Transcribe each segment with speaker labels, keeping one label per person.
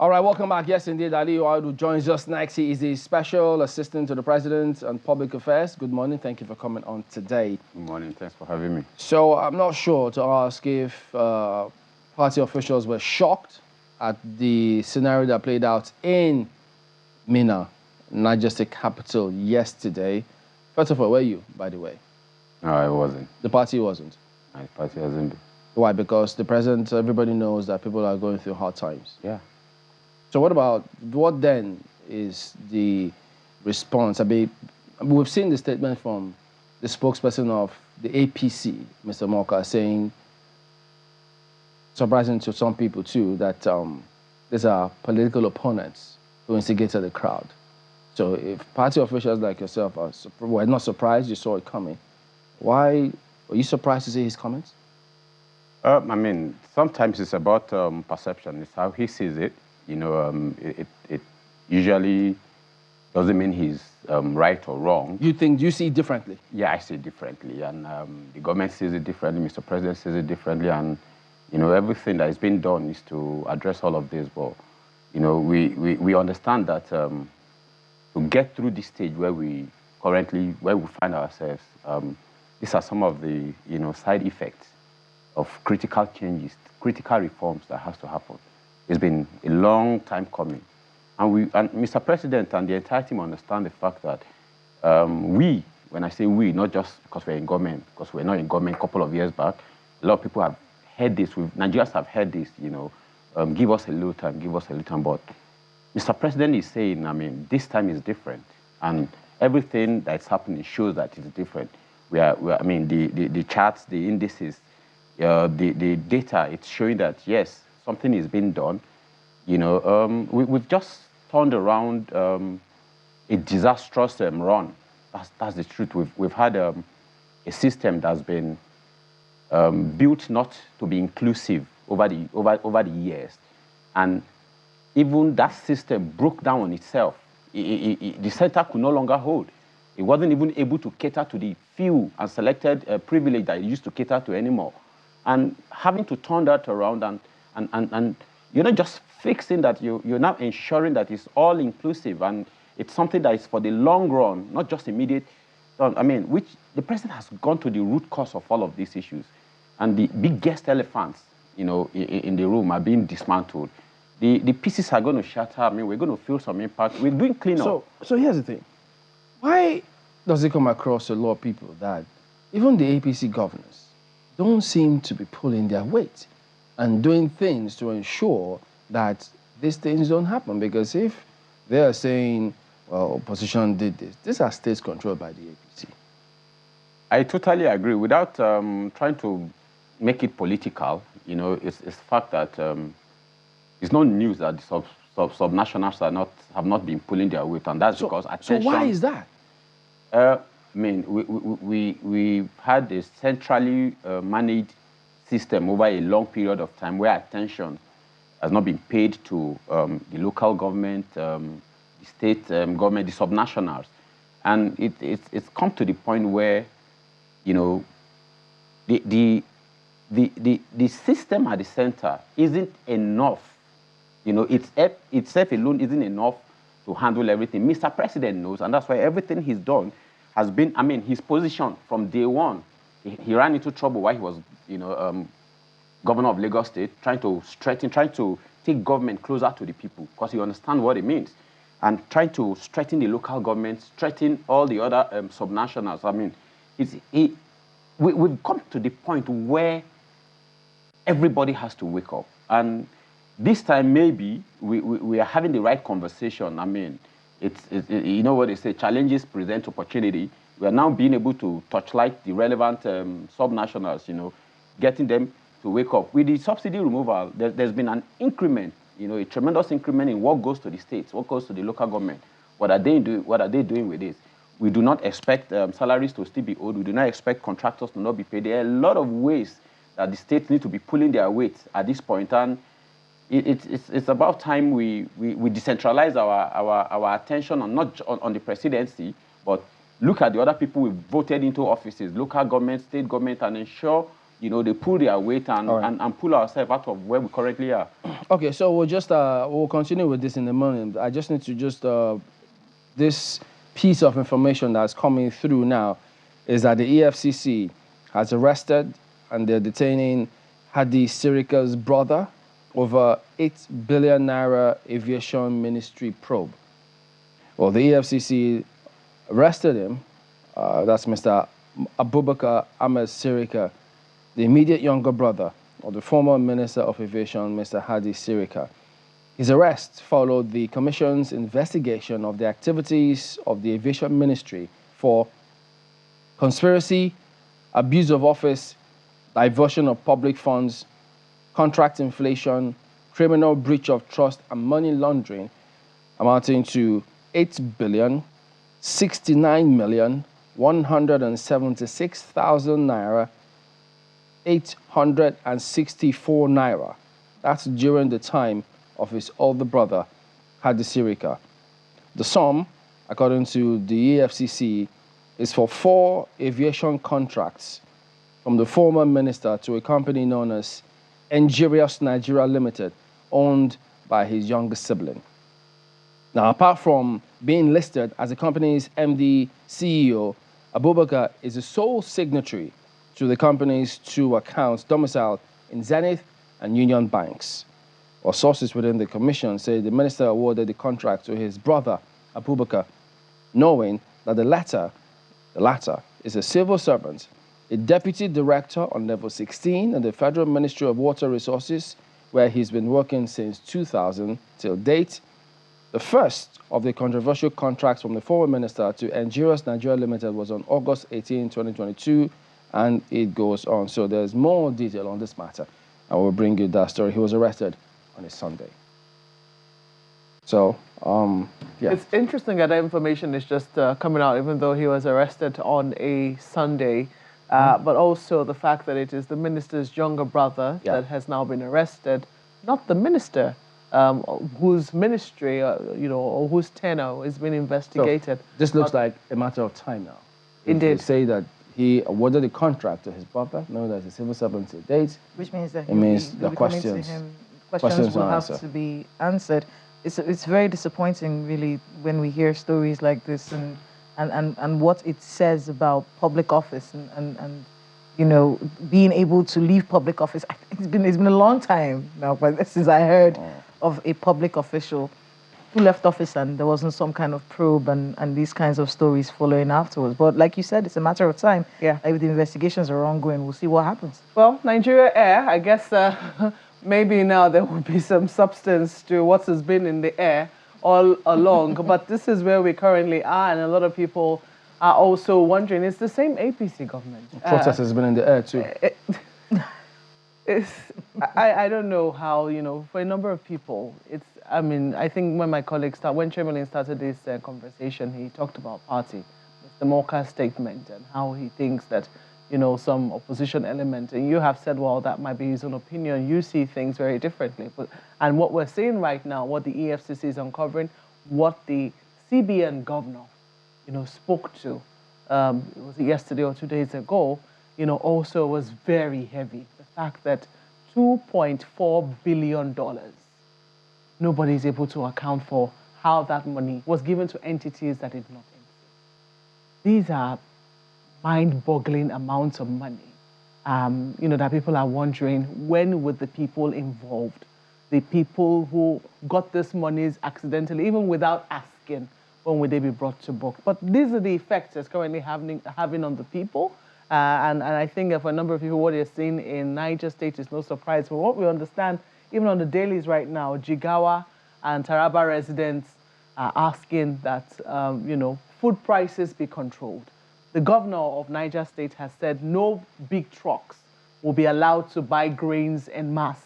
Speaker 1: All right, welcome back. Yes, indeed, Ali Aide joins us next. He is the Special Assistant to the President on Public Affairs. Good morning. Thank you for coming on today.
Speaker 2: Good morning. Thanks for having me.
Speaker 1: So I'm not sure to ask if party officials were shocked at the scenario that played out in Minna, Niger State capital, yesterday. First of all, were you, by the way?
Speaker 2: No, I wasn't.
Speaker 1: The party wasn't?
Speaker 2: My party hasn't been.
Speaker 1: Why? Because the president, everybody knows that people are going through hard times.
Speaker 2: Yeah.
Speaker 1: So what then is the response? I mean, we've seen the statement from the spokesperson of the APC, Mr. Moka, saying, surprising to some people too, that these are political opponents who instigated the crowd. So if party officials like yourself were not surprised, you saw it coming, why were you surprised to see his comments?
Speaker 2: I mean, sometimes it's about perception. It's how he sees it. You know, it usually doesn't mean he's right or wrong.
Speaker 1: You see it differently?
Speaker 2: Yeah, I see it differently. And the government sees it differently. Mr. President sees it differently. And, you know, everything that is being done is to address all of this. But, you know, we understand that to get through this stage where we find ourselves, these are some of the, you know, side effects of critical changes, critical reforms that has to happen. It's been a long time coming. And Mr. President and the entire team understand the fact that when I say we, not just because we're in government, because we're not in government a couple of years back, a lot of people have heard this, Nigerians have heard this, you know, give us a little time, give us a little time. But Mr. President is saying, I mean, this time is different. And everything that's happening shows that it's different. I mean, the charts, the indices, the data, it's showing that, yes, something is being done. You know, we've just turned around a disastrous run. That's the truth. We've had a system that's been built not to be inclusive over the years, and even that system broke down on itself. The center could no longer hold. It wasn't even able to cater to the few and selected privilege that it used to cater to anymore, and having to turn that around and you're not just fixing that, you're now ensuring that it's all inclusive and it's something that is for the long run, not just immediate. I mean, which the president has gone to the root cause of all of these issues. And the biggest elephants, you know, in the room are being dismantled. The pieces are going to shatter. I mean, we're going to feel some impact. We're doing cleanup.
Speaker 1: So here's the thing. Why does it come across to a lot of people that even the APC governors don't seem to be pulling their weight and doing things to ensure that these things don't happen? Because if they are saying, well, opposition did this, these are states controlled by the APC.
Speaker 2: I totally agree. Without trying to make it political, you know, it's fact that it's not news that the subnationals have not been pulling their weight, and that's because attention.
Speaker 1: So why is that?
Speaker 2: I mean, we had a centrally managed system over a long period of time where attention has not been paid to the local government, the state government, the subnationals. And it's come to the point where, you know, the system at the center isn't enough. You know, itself alone isn't enough to handle everything. Mr. President knows, and that's why everything he's done has been, I mean, his position from day one. He ran into trouble while he was, you know, governor of Lagos State, trying to take government closer to the people, because he understands what it means, and trying to strengthen the local government, strengthen all the other subnationals. I mean, we've come to the point where everybody has to wake up, and this time maybe we are having the right conversation. I mean, you know what they say, challenges present opportunity. We are now being able to touchlight the relevant subnationals, you know, getting them to wake up. With the subsidy removal, there's been an increment, you know, a tremendous increment in what goes to the states, what goes to the local government. What are they doing with this? We do not expect salaries to still be owed. We do not expect contractors to not be paid. There are a lot of ways that the states need to be pulling their weight at this point, and it's about time we decentralize our attention on not on the presidency, but look at the other people we voted into offices, local government, state government, and ensure you know, they pull their weight and, and pull ourselves out of where we currently are.
Speaker 1: Okay, so we'll just we'll continue with this in a moment. I just need to just this piece of information that's coming through now is that the EFCC has arrested and they're detaining Hadi Sirika's brother over 8 billion naira aviation ministry probe. Well, the EFCC arrested him. That's Mr. Abubakar Ahmed Sirika, the immediate younger brother of the former Minister of Aviation, Mr. Hadi Sirika. His arrest followed the Commission's investigation of the activities of the Aviation Ministry for conspiracy, abuse of office, diversion of public funds, contract inflation, criminal breach of trust, and money laundering, amounting to 8,069,176,000 naira, 864 naira. That's during the time of his older brother, Hadi Sirika. The sum, according to the EFCC, is for 4 aviation contracts from the former minister to a company known as Nigeria Limited, owned by his younger sibling. Now, apart from being listed as the company's MD CEO, Abubakar is the sole signatory to the company's 2 accounts domiciled in Zenith and Union banks. Or sources within the commission say the minister awarded the contract to his brother, Abubakar, knowing that the latter is a civil servant, a deputy director on level 16 in the Federal Ministry of Water Resources, where he's been working since 2000 till date. The first of the controversial contracts from the former minister to Nigeria Limited was on August 18, 2022, and it goes on. So there's more detail on this matter. I will bring you that story. He was arrested on a Sunday. So, yeah.
Speaker 3: It's interesting that information is just coming out, even though he was arrested on a Sunday. But also the fact that it is the minister's younger brother that has now been arrested, not the minister whose ministry, or whose tenure is being investigated.
Speaker 1: So this looks like a matter of time now.
Speaker 3: Indeed.
Speaker 1: They say that he awarded the contract to his brother, knowing that he's a civil servant to date.
Speaker 4: Which means that
Speaker 1: it means the questions
Speaker 4: will have to be answered. It's very disappointing, really, when we hear stories like this and what it says about public office and being able to leave public office. It's been a long time now, but since I heard of a public official who left office and there wasn't some kind of probe and these kinds of stories following afterwards. But like you said, it's a matter of time.
Speaker 3: Yeah.
Speaker 4: If the investigations are ongoing, we'll see what happens.
Speaker 3: Well, Nigeria Air, I guess maybe now there will be some substance to what has been in the air all along. But this is where we currently are, and a lot of people are also wondering, it's the same APC government.
Speaker 1: Protest has been in the air too.
Speaker 3: I don't know how, for a number of people, I think when my colleagues when Chamberlain started this conversation, he talked about party, Mr. Moka's statement, and how he thinks that, some opposition element, and you have said, well, that might be his own opinion. You see things very differently. And what we're seeing right now, what the EFCC is uncovering, what the CBN governor, spoke to, was it yesterday or 2 days ago, also was very heavy. The fact that $2.4 billion, nobody's able to account for how that money was given to entities that did not exist. These are mind-boggling amounts of money, that people are wondering, when would the people involved, the people who got this monies accidentally, even without asking, when would they be brought to book? But these are the effects it's currently having on the people. And I think for a number of people, what they're seeing in Niger State is no surprise. But what we understand, even on the dailies right now, Jigawa and Taraba residents are asking that, food prices be controlled. The governor of Niger State has said no big trucks will be allowed to buy grains en masse.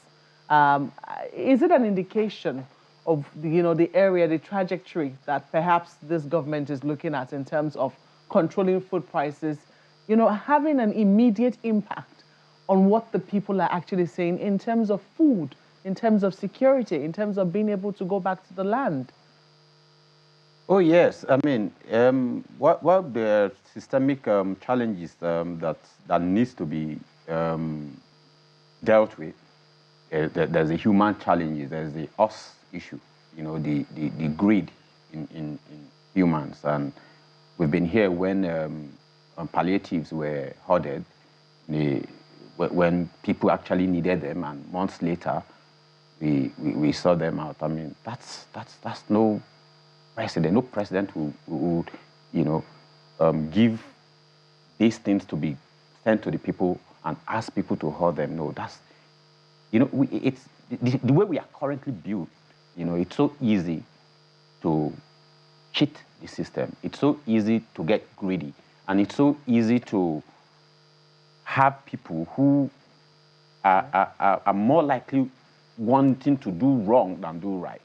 Speaker 3: Is it an indication of the area, the trajectory that perhaps this government is looking at in terms of controlling food prices, having an immediate impact on what the people are actually saying in terms of food, in terms of security, in terms of being able to go back to the land?
Speaker 2: Oh, yes. I mean, what the systemic challenges that needs to be dealt with. There's a human challenge, there's the us issue, you know, the greed in humans. And we've been here when palliatives were hoarded, when people actually needed them, and months later, we saw them out. I mean, that's no precedent. No precedent who would, you know, give these things to be sent to the people and ask people to hoard them. No, that's, you know, it's the way we are currently built. You know, it's so easy to cheat the system. It's so easy to get greedy, and it's so easy to have people who are more likely wanting to do wrong than do right.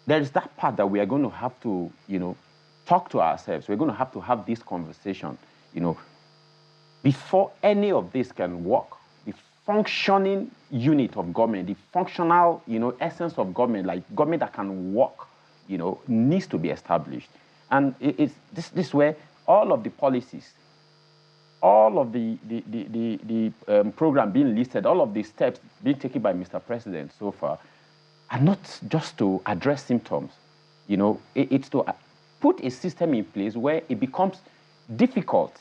Speaker 2: There is that part that we are going to have to, you know, talk to ourselves. We're going to have this conversation, you know, before any of this can work. The functioning unit of government, the functional, you know, essence of government, like government that can work, you know, needs to be established. And it's this where all of the policies, all of the program being listed, all of the steps being taken by Mr. President so far are not just to address symptoms. You know, it's to put a system in place where it becomes difficult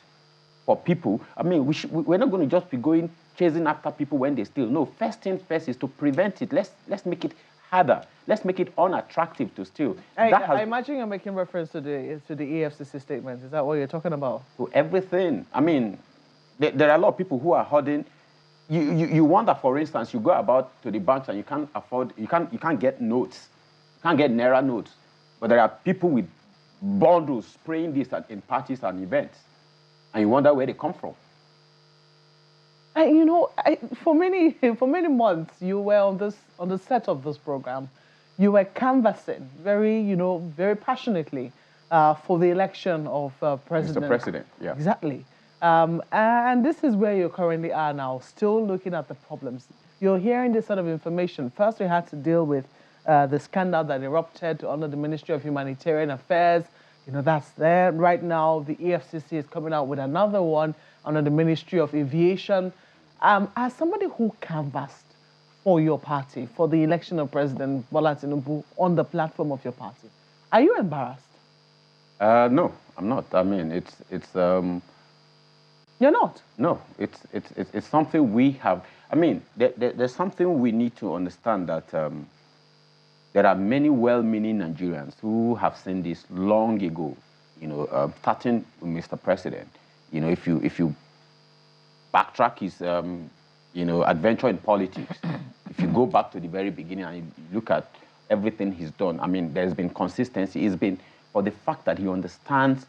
Speaker 2: for people. I mean, we're not going to just be going chasing after people when they steal. No, first thing first is to prevent it. Let's make it harder. Let's make it unattractive to steal.
Speaker 3: I imagine you're making reference to the EFCC statement. Is that what you're talking about?
Speaker 2: To everything. I mean, there are a lot of people who are hoarding. You wonder, for instance, you go about to the banks and you can't get notes. You can't get Naira notes. But there are people with bundles spraying this in parties and events. And you wonder where they come from.
Speaker 3: And you know, for many months, you were on the set of this program. You were canvassing very passionately for the election of President.
Speaker 2: Mr. President, yeah.
Speaker 3: Exactly. And this is where you currently are now, still looking at the problems. You're hearing this sort of information. First, we had to deal with the scandal that erupted under the Ministry of Humanitarian Affairs. You know, that's there. Right now, the EFCC is coming out with another one under the Ministry of Aviation. As somebody who canvassed for your party, for the election of President Bola Tinubu on the platform of your party, are you embarrassed?
Speaker 2: No, I'm not. I mean, it's
Speaker 3: You're not?
Speaker 2: No, it's something we have. I mean, there's something we need to understand, that there are many well-meaning Nigerians who have seen this long ago, you know, starting with Mr. President. You know, if you backtrack his, you know, adventure in politics, if you go back to the very beginning and you look at everything he's done, I mean, there's been consistency. It's been for the fact that he understands,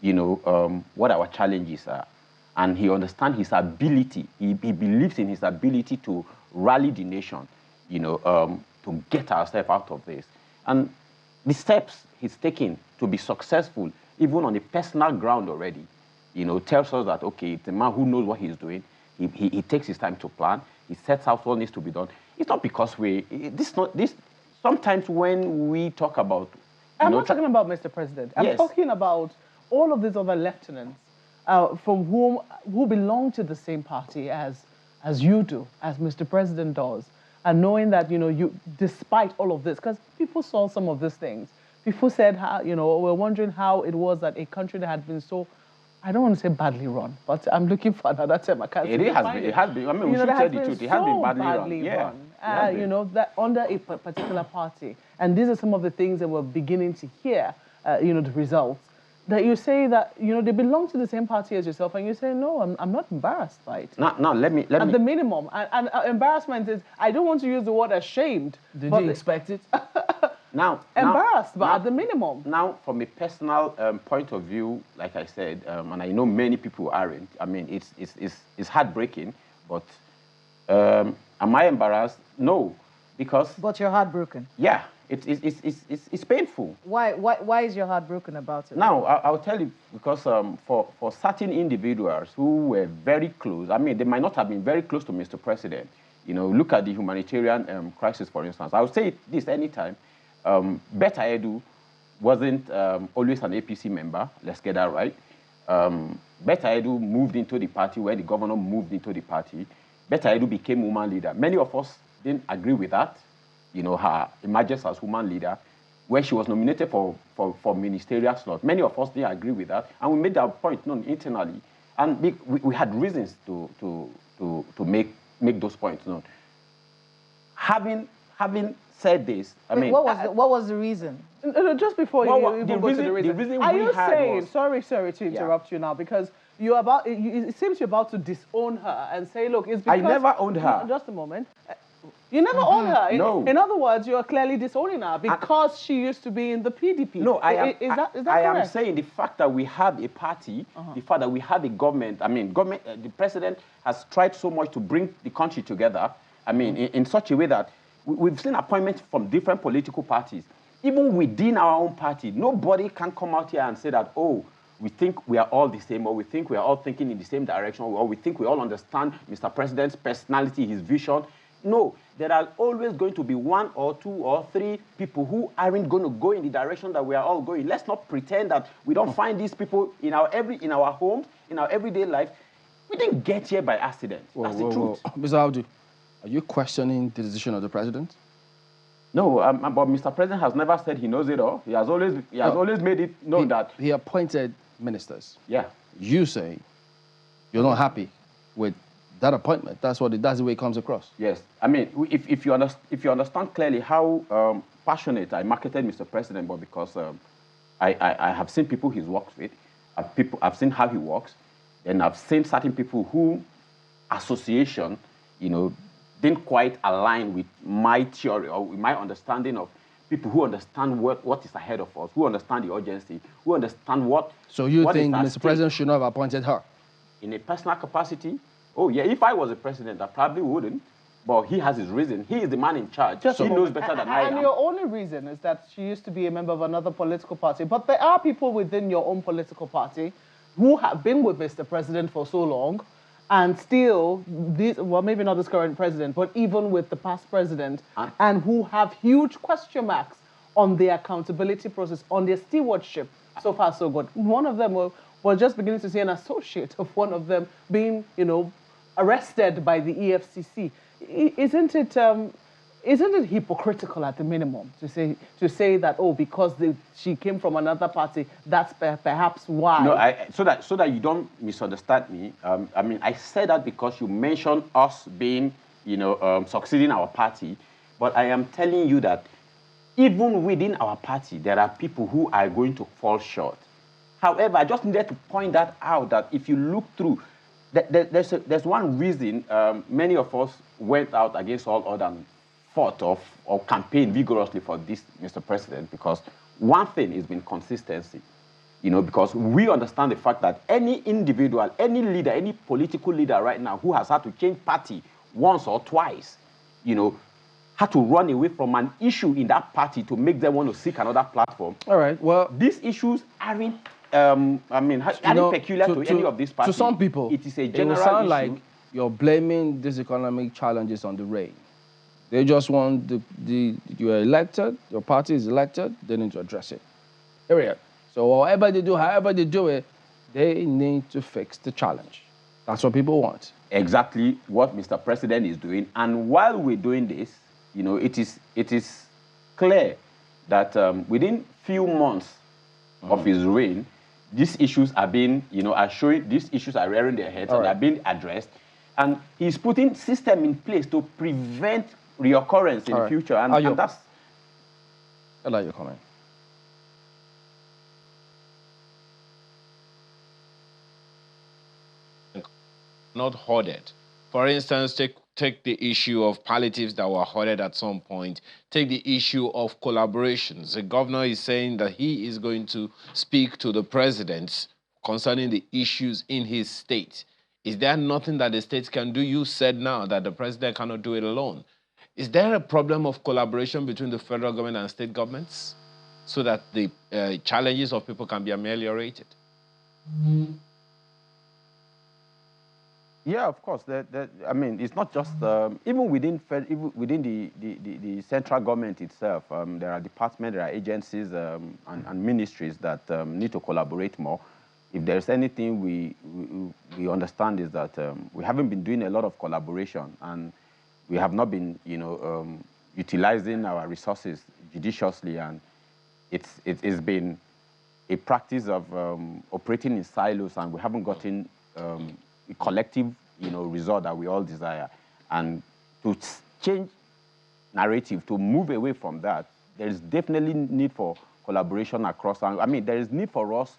Speaker 2: you know, what our challenges are. And he understands his ability. He believes in his ability to rally the nation, you know, to get ourselves out of this. And the steps he's taking to be successful, even on a personal ground already, you know, tells us that, okay, it's a man who knows what he's doing. He takes his time to plan. He sets out what needs to be done. It's not because sometimes when we talk about...
Speaker 3: I'm not talking about Mr. President. I'm talking about all of these other lieutenants who belong to the same party as you do, as Mr. President does, and knowing that, you know, despite all of this, because people saw some of these things, people said how, you know, we're wondering how it was that a country that had been so, I don't want to say badly run, but I'm looking for another term. I can't. It
Speaker 2: has been. I mean, we should tell the truth. It has been badly run. Yeah.
Speaker 3: You know, that under a particular party, and these are some of the things that we're beginning to hear. You know, the results. That you say that, you know, they belong to the same party as yourself, and you say, no, I'm not embarrassed by it.
Speaker 2: No, let me.
Speaker 3: At the minimum. And embarrassment is, I don't want to use the word ashamed.
Speaker 1: Did you expect it?
Speaker 3: Embarrassed, but at the minimum.
Speaker 2: Now, from a personal point of view, like I said, and I know many people aren't, I mean, it's heartbreaking, but am I embarrassed? No, because...
Speaker 4: But you're heartbroken.
Speaker 2: Yeah. It's painful.
Speaker 4: Why is your heart broken about it?
Speaker 2: Now, I'll tell you, because for certain individuals who were very close, I mean, they might not have been very close to Mr. President. You know, look at the humanitarian crisis, for instance. I'll say this anytime. Aide wasn't always an APC member. Let's get that right. Betta Edu moved into the party where the governor moved into the party. Betta Edu became woman leader. Many of us didn't agree with that, you know, her emergence as woman leader, where she was nominated for ministerial slot. Many of us didn't agree with that, and we made that point known internally. And we had reasons to make those points known. Having said this, I mean,
Speaker 4: what was the reason?
Speaker 3: No, just before you even go to the reason. Are you saying? Sorry to interrupt you now, because you're about. It seems you're about to disown her and say, look, it's because
Speaker 2: I never owned her.
Speaker 3: No, just a moment. You never owned her.
Speaker 2: No.
Speaker 3: In other words, you are clearly disowning her because she used to be in the PDP.
Speaker 2: No,
Speaker 3: is that correct?
Speaker 2: I am saying the fact that we have a party, the fact that we have a government. I mean, the president has tried so much to bring the country together. I mean, in such a way that we've seen appointments from different political parties. Even within our own party, nobody can come out here and say that, oh, we think we are all the same, or we think we are all thinking in the same direction, or we think we all understand Mr. President's personality, his vision. No, there are always going to be one or two or three people who aren't going to go in the direction that we are all going. Let's not pretend that we don't find these people in our homes, in our everyday life. We didn't get here by accident. That's the truth.
Speaker 1: Mr. Audu, are you questioning the decision of the president?
Speaker 2: No, but Mr. President has never said he knows it all. He has always made it known that
Speaker 1: he appointed ministers.
Speaker 2: Yeah.
Speaker 1: You say you're not happy with that appointment. That's the way it comes across.
Speaker 2: Yes. I mean, if you understand clearly how passionate I marketed Mr. President, but because I have seen people he's worked with, I've seen how he works, and I've seen certain people who association, you know, didn't quite align with my theory or with my understanding of people who understand what is ahead of us, who understand the urgency, who understand what.
Speaker 1: So you think Mr. President should not have appointed her?
Speaker 2: In a personal capacity? Oh, yeah, if I was a president, I probably wouldn't. But he has his reason. He is the man in charge. He knows better than I am.
Speaker 3: And your only reason is that she used to be a member of another political party. But there are people within your own political party who have been with Mr. President for so long, and still, well, maybe not this current president, but even with the past president, and who have huge question marks on their accountability process, on their stewardship. So far, so good. One of them was just beginning to see an associate of one of them being, you know, arrested by the EFCC. Isn't it hypocritical at the minimum to say that, oh, because she came from another party, that's perhaps why?
Speaker 2: No, so that you don't misunderstand me. I mean, I said that because you mentioned us being, you know, succeeding our party, but I am telling you that even within our party, there are people who are going to fall short. However, I just needed to point that out, that if you look through, there's one reason many of us went out against all odds and fought or campaigned vigorously for this, Mr. President, because one thing has been consistency. You know, because we understand the fact that any individual, any leader, any political leader right now who has had to change party once or twice, you know, had to run away from an issue in that party to make them want to seek another platform.
Speaker 1: All right, well,
Speaker 2: these issues aren't, aren't peculiar to any of these parties.
Speaker 1: To some people,
Speaker 2: it is a general
Speaker 1: it will sound
Speaker 2: issue.
Speaker 1: like you're blaming these economic challenges on the rain. They just want you are elected, your party is elected, they need to address it. Period. So whatever they do, however they do it, they need to fix the challenge. That's what people want.
Speaker 2: Exactly what Mr. President is doing. And while we're doing this, you know, it is clear that within few months of his reign, these issues are being, you know, these issues are rearing their heads and are being addressed. And he's putting system in place to prevent reoccurrence in the future. And that's...
Speaker 1: I like your comment.
Speaker 5: Not hoarded. For instance, take the issue of palliatives that were hoarded at some point. Take the issue of collaborations. The governor is saying that he is going to speak to the president concerning the issues in his state. Is there nothing that the states can do? You said now that the president cannot do it alone. Is there a problem of collaboration between the federal government and state governments so that the challenges of people can be ameliorated?
Speaker 2: Yeah, of course. I mean, it's not just even within the central government itself. There are departments, there are agencies and ministries that need to collaborate more. if there's anything we understand is that we haven't been doing a lot of collaboration, and we have not been, utilizing our resources judiciously, and it's been a practice of operating in silos, and we haven't gotten a collective, result that we all desire. And to change narrative, to move away from that, there is definitely need for collaboration across. I mean, there is need for us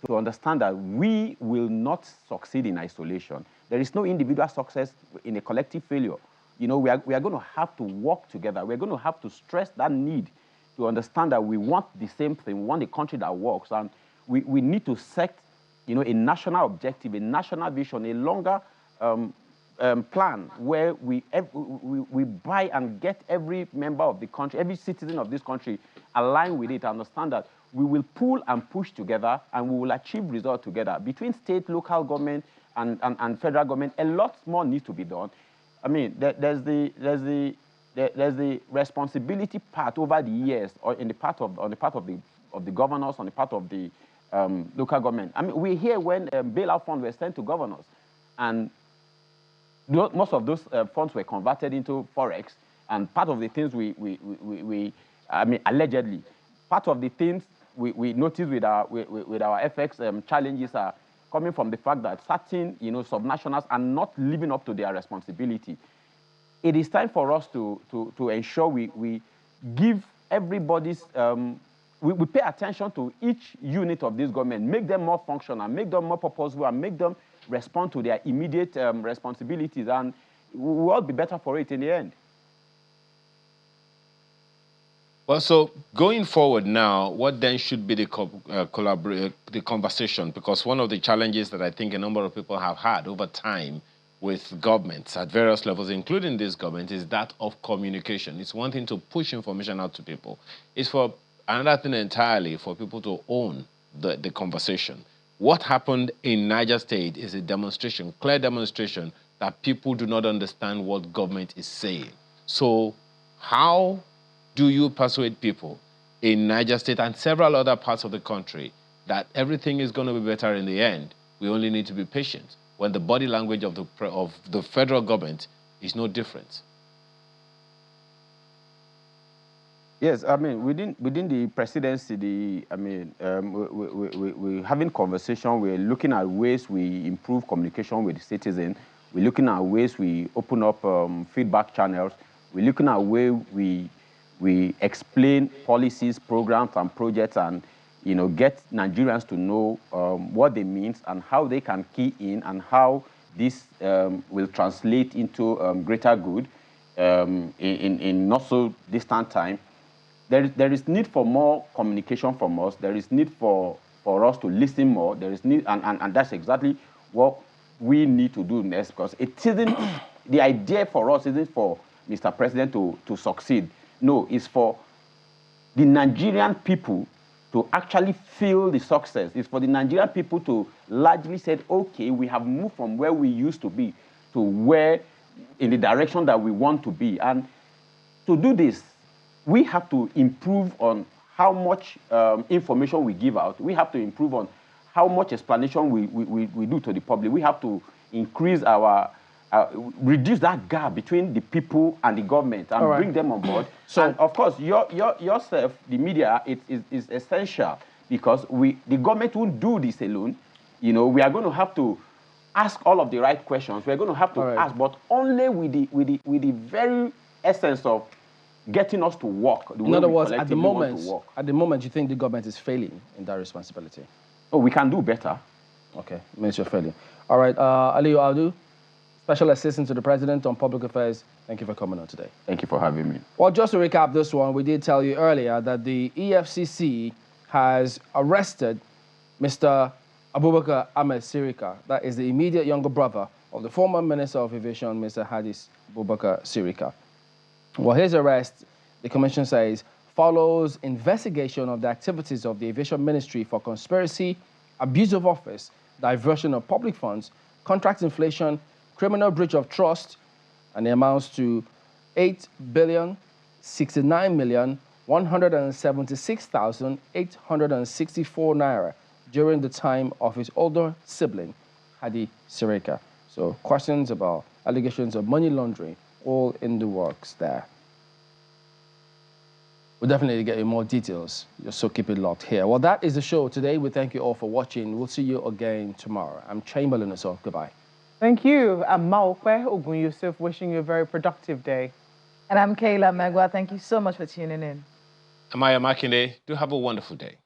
Speaker 2: to understand that we will not succeed in isolation. There is no individual success in a collective failure. We are going to have to work together. We're going to have to stress that need to understand that we want the same thing. We want a country that works. And we need to set, a national objective, a national vision, a longer plan where we buy and get every member of the country, every citizen of this country aligned with it, understand that we will pull and push together, and we will achieve results together. Between state, local government, and federal government, a lot more needs to be done. I mean, there's the responsibility part over the years, or on the part of the governors, on the part of the local government. I mean, we hear when bailout funds were sent to governors, and most of those funds were converted into forex, and part of the things allegedly, part of the things we notice with our FX challenges are coming from the fact that certain, subnationals are not living up to their responsibility. It is time for us to ensure we give everybody's, we pay attention to each unit of this government, make them more functional, make them more purposeful, and make them respond to their immediate responsibilities, and we'll all be better for it in the end.
Speaker 5: Well, so going forward now, what then should be the conversation? Because one of the challenges that I think a number of people have had over time with governments at various levels, including this government, is that of communication. It's one thing to push information out to people. It's for another thing entirely for people to own the conversation. What happened in Niger State is a demonstration, clear demonstration, that people do not understand what government is saying. So how do you persuade people in Niger State and several other parts of the country that everything is going to be better in the end? We only need to be patient, when the body language of the federal government is no different.
Speaker 2: Yes, I mean, within the presidency, we're having conversation. We're looking at ways we improve communication with the citizen. We're looking at ways we open up feedback channels. We're looking at ways we explain policies, programs, and projects, and get Nigerians to know what they mean and how they can key in, and how this will translate into greater good in not so distant time. There is need for more communication from us. There is need for us to listen more. There is need, and that's exactly what we need to do next, because it isn't, the idea for us isn't for Mr. President to succeed. No, it's for the Nigerian people to actually feel the success. It's for the Nigerian people to largely say, okay, we have moved from where we used to be to where, in the direction that we want to be. And to do this, we have to improve on how much information we give out. We have to improve on how much explanation we do to the public. We have to increase our, reduce that gap between the people and the government, and bring them on board. So, and of course, yourself, the media, is essential, because the government won't do this alone. We are going to have to ask all of the right questions. We're going to have to ask, but only with the very essence of getting us to work.
Speaker 1: In other words, at the moment, you think the government is failing in that responsibility?
Speaker 2: Oh, we can do better.
Speaker 1: Okay, means you're failing. All right, Aliyu Audu, Special Assistant to the President on Public Affairs, thank you for coming on today.
Speaker 2: Thank you for having me.
Speaker 1: Well, just to recap this one, we did tell you earlier that the EFCC has arrested Mr. Abubakar Ahmed Sirika. That is the immediate younger brother of the former Minister of Aviation, Mr. Hadis Abubakar Sirika. Well, his arrest, the Commission says, follows investigation of the activities of the Aviation Ministry for conspiracy, abuse of office, diversion of public funds, contract inflation, criminal breach of trust, and it amounts to 8,069,176,864 naira during the time of his older sibling, Hadi Sirika. So questions about allegations of money laundering, all in the works there. We'll definitely get you more details, just so keep it locked here. Well, that is the show today. We thank you all for watching. We'll see you again tomorrow. I'm Chamberlain Asol. Goodbye.
Speaker 3: Thank you. I'm Maokwe Ogun Yusuf, wishing you a very productive day.
Speaker 4: And I'm Kayla Megwa. Thank you so much for tuning in.
Speaker 5: Amaya Makinde, do have a wonderful day.